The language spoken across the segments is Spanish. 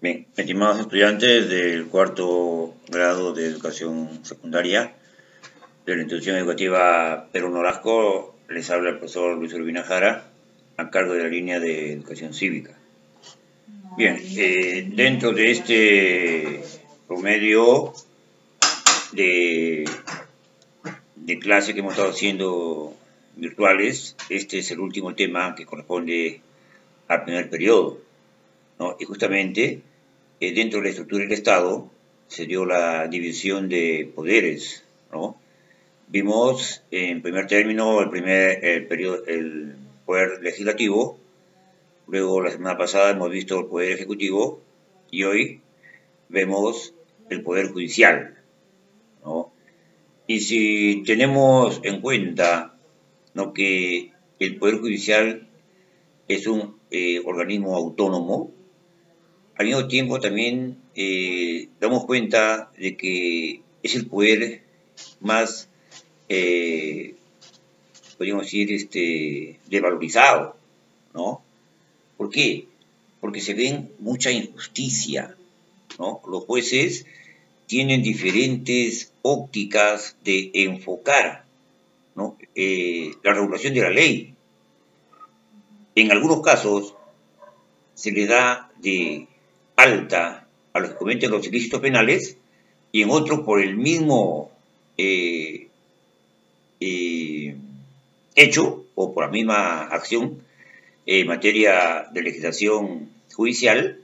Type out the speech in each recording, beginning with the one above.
Bien, estimados estudiantes del cuarto grado de educación secundaria de la institución educativa Perú Nolasco, les habla el profesor Luis Urbina Jara, a cargo de la línea de educación cívica. Bien, dentro de este promedio de clase que hemos estado haciendo virtuales, este es el último tema que corresponde al primer periodo, ¿no? Y justamente dentro de la estructura del Estado se dio la división de poderes, ¿no? Vimos en primer término el poder legislativo, luego la semana pasada hemos visto el poder ejecutivo y hoy vemos el poder judicial, ¿no? Y si tenemos en cuenta, ¿no?, que el poder judicial es un organismo autónomo, al mismo tiempo también damos cuenta de que es el poder más, podríamos decir, devalorizado, ¿no? ¿Por qué? Porque se ven mucha injusticia, ¿no? Los jueces tienen diferentes ópticas de enfocar, ¿no?, la regulación de la ley. En algunos casos se le da de alta a los que cometen los ilícitos penales y en otros por el mismo hecho o por la misma acción en materia de legislación judicial,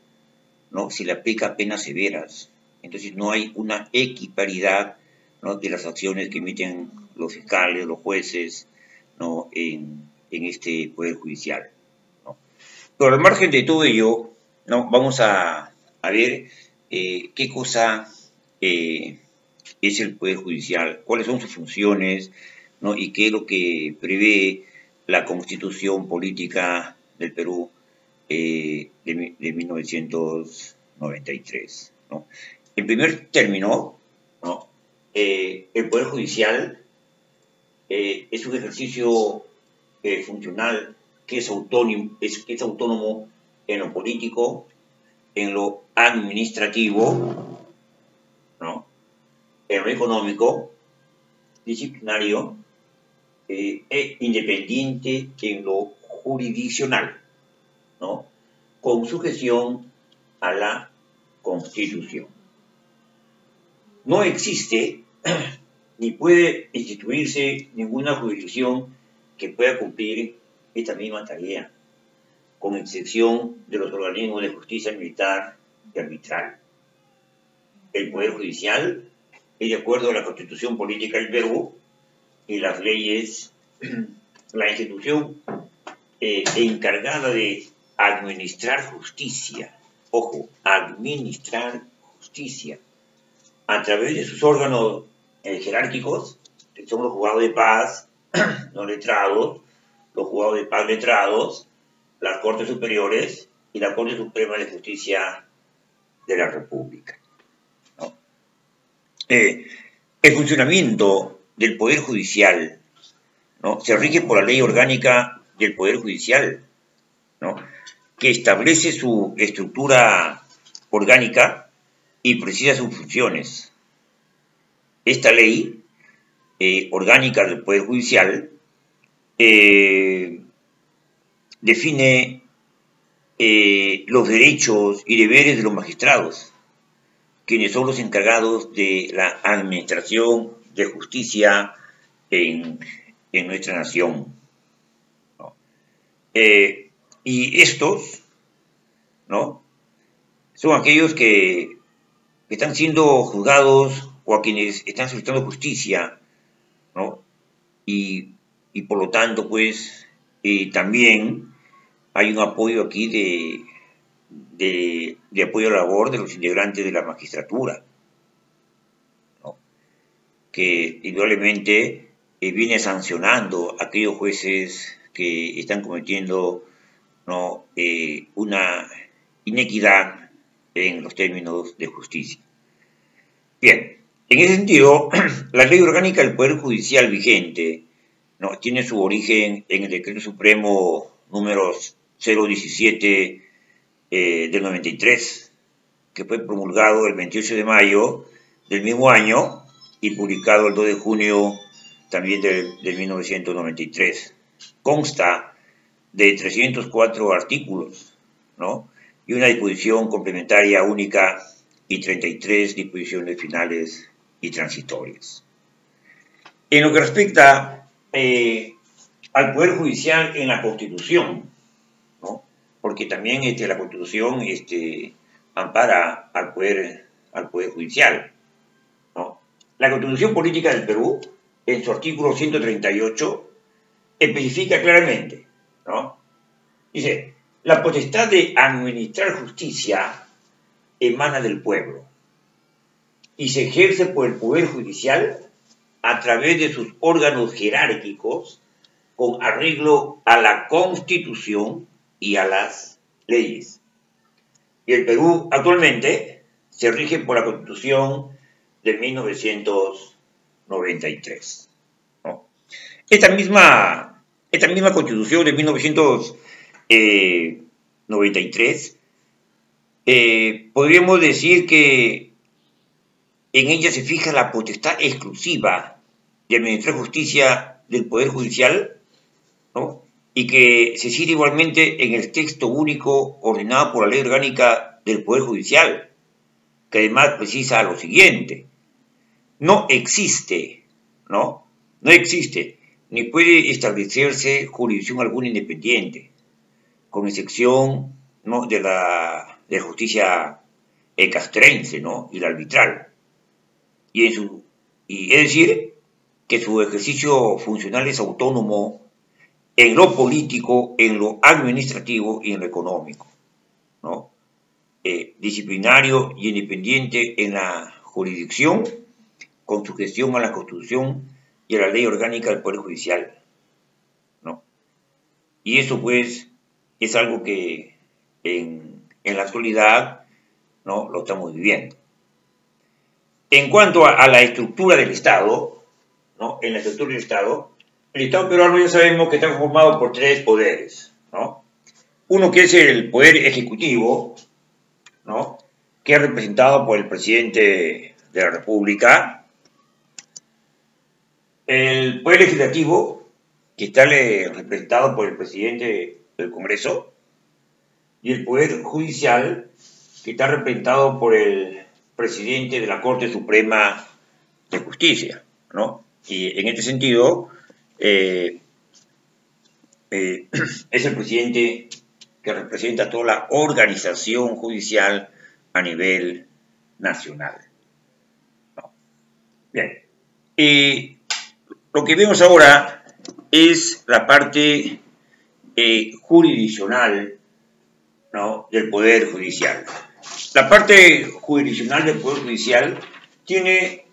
¿no?, se le aplica penas severas. Entonces no hay una equiparidad, ¿no?, de las acciones que emiten los fiscales, los jueces, ¿no?, en este poder judicial, ¿no? Pero al margen de todo ello, ¿no?, vamos a ver qué cosa es el Poder Judicial, cuáles son sus funciones, ¿no?, y qué es lo que prevé la Constitución Política del Perú de 1993, ¿no? En primer término, ¿no?, el Poder Judicial es un ejercicio funcional que es autónomo en lo político, en lo administrativo, ¿no?, en lo económico, disciplinario, e independiente en lo jurisdiccional, ¿no?, con sujeción a la Constitución. No existe ni puede instituirse ninguna jurisdicción que pueda cumplir esta misma tarea, con excepción de los organismos de justicia militar y arbitral. El Poder Judicial es, de acuerdo a la Constitución Política del Perú y las leyes, la institución encargada de administrar justicia, ojo, administrar justicia, a través de sus órganos jerárquicos, que son los juzgados de paz, los letrados, los juzgados de paz letrados, las Cortes Superiores y la Corte Suprema de Justicia de la República, ¿no? El funcionamiento del Poder Judicial, ¿no?, se rige por la Ley Orgánica del Poder Judicial, ¿no?, que establece su estructura orgánica y precisa sus funciones. Esta ley orgánica del Poder Judicial define los derechos y deberes de los magistrados, quienes son los encargados de la administración de justicia en nuestra nación, ¿no? Y estos, ¿no?, son aquellos que están siendo juzgados o a quienes están solicitando justicia, ¿no? Y por lo tanto, pues, también hay un apoyo aquí de apoyo a la labor de los integrantes de la magistratura, ¿no?, que indudablemente viene sancionando a aquellos jueces que están cometiendo, ¿no?, una inequidad en los términos de justicia. Bien, en ese sentido, la ley orgánica del Poder Judicial vigente, ¿no?, tiene su origen en el Decreto Supremo número 017 del 93, que fue promulgado el 28 de mayo del mismo año y publicado el 2 de junio también de 1993. Consta de 304 artículos, ¿no? Y una disposición complementaria única y 33 disposiciones finales y transitorias. En lo que respecta al Poder Judicial en la Constitución, ¿no? Porque también la Constitución ampara al Poder Judicial, ¿no? La Constitución Política del Perú, en su artículo 138, especifica claramente, ¿no? Dice, la potestad de administrar justicia emana del pueblo y se ejerce por el Poder Judicial a través de sus órganos jerárquicos con arreglo a la Constitución y a las leyes. Y el Perú actualmente se rige por la Constitución de 1993. ¿No? Esta misma Constitución de 1993, podríamos decir que en ella se fija la potestad exclusiva de administrar justicia del Poder Judicial, ¿no? Y que se cita igualmente en el texto único ordenado por la Ley Orgánica del Poder Judicial, que además precisa lo siguiente: no existe, ni puede establecerse jurisdicción alguna independiente, con excepción, ¿no?, de la justicia castrense, ¿no?, y la arbitral. Y es decir, que su ejercicio funcional es autónomo en lo político, en lo administrativo y en lo económico, ¿no? Disciplinario y independiente en la jurisdicción, con sujeción a la Constitución y a la Ley Orgánica del Poder Judicial, ¿no? Y eso, pues, es algo que en la actualidad, ¿no?, lo estamos viviendo. En cuanto a la estructura del Estado, ¿no?, en la estructura del Estado, el Estado peruano ya sabemos que está conformado por tres poderes, ¿no? Uno que es el Poder Ejecutivo, ¿no?, que es representado por el Presidente de la República. El Poder Legislativo, que está representado por el Presidente del Congreso. Y el Poder Judicial, que está representado por el Presidente de la Corte Suprema de Justicia, ¿no? Y en este sentido, es el presidente que representa toda la organización judicial a nivel nacional, ¿no? Bien, lo que vemos ahora es la parte jurisdiccional, ¿no?, del Poder Judicial. La parte jurisdiccional del Poder Judicial tiene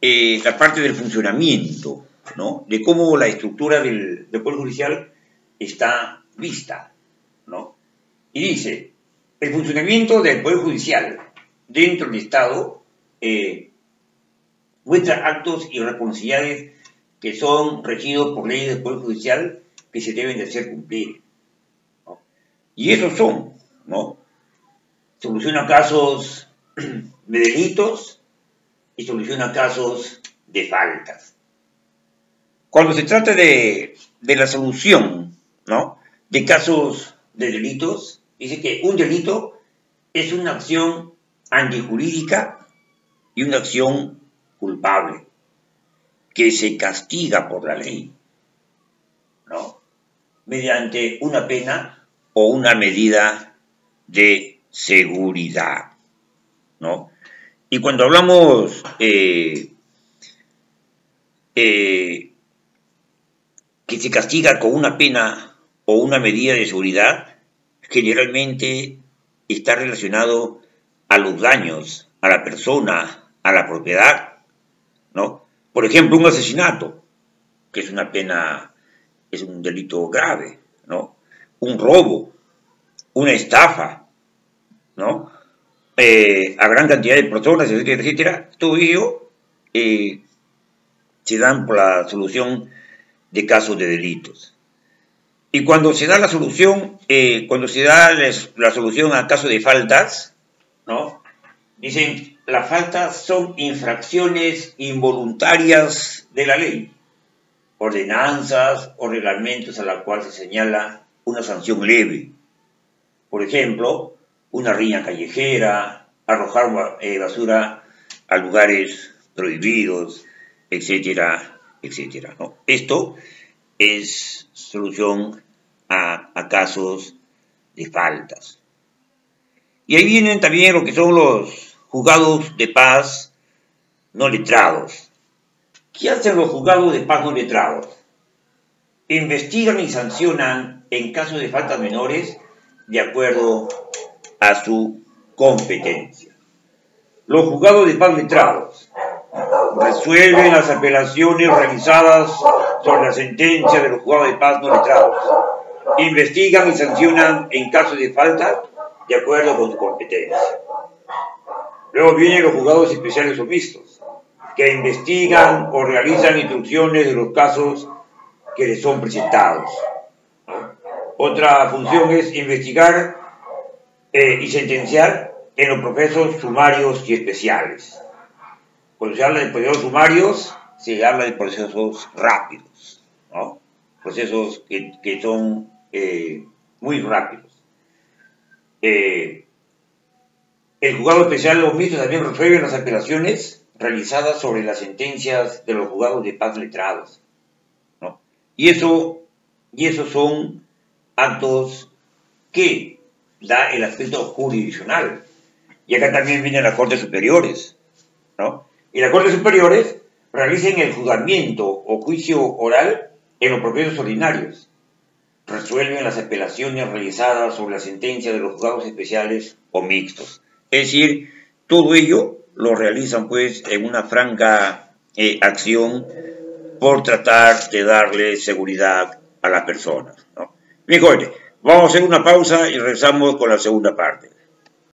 la parte del funcionamiento, ¿no?, de cómo la estructura del Poder Judicial está vista, ¿no? Y dice, el funcionamiento del Poder Judicial dentro del Estado muestra actos y responsabilidades que son regidos por leyes del Poder Judicial que se deben de hacer cumplir, ¿no? Y esos son, ¿no?, soluciona casos de delitos y soluciona casos de faltas. Cuando se trata de la solución, ¿no?, de casos de delitos, dice que un delito es una acción antijurídica y una acción culpable que se castiga por la ley, ¿no?, mediante una pena o una medida de seguridad, ¿no? Y cuando hablamos que se castiga con una pena o una medida de seguridad, generalmente está relacionado a los daños a la persona, a la propiedad, ¿no? Por ejemplo, un asesinato, que es una pena, es un delito grave, ¿no? Un robo, una estafa, ¿no?, a gran cantidad de personas, etcétera, etcétera. Todo ello se dan por la solución de casos de delitos. Y cuando se da la solución, a casos de faltas, ¿no? Dicen, las faltas son infracciones involuntarias de la ley, ordenanzas o reglamentos a la cual se señala una sanción leve. Por ejemplo, una riña callejera, arrojar basura a lugares prohibidos, etcétera, etcétera, ¿no? Esto es solución a casos de faltas. Y ahí vienen también lo que son los juzgados de paz no letrados. ¿Qué hacen los juzgados de paz no letrados? Investigan y sancionan en casos de faltas menores de acuerdo a su competencia. Los juzgados de paz letrados resuelven las apelaciones realizadas sobre la sentencia de los juzgados de paz no letrados. Investigan y sancionan en casos de falta de acuerdo con su competencia. Luego vienen los juzgados especiales o mixtos, que investigan o realizan instrucciones de los casos que les son presentados. Otra función es investigar y sentenciar en los procesos sumarios y especiales. Cuando se habla de procesos sumarios, se habla de procesos rápidos, ¿no? Procesos que son muy rápidos. El juzgado especial o mixto también resuelve las apelaciones realizadas sobre las sentencias de los juzgados de paz letrados, ¿no? Y esos son actos que da el aspecto jurisdiccional. Y acá también vienen las Cortes Superiores, ¿no? Y las Cortes Superiores realizan el juzgamiento o juicio oral en los procesos ordinarios. Resuelven las apelaciones realizadas sobre la sentencia de los juzgados especiales o mixtos. Es decir, todo ello lo realizan pues en una franca acción por tratar de darle seguridad a las personas, ¿no? Bien, jóvenes, vamos a hacer una pausa y regresamos con la segunda parte.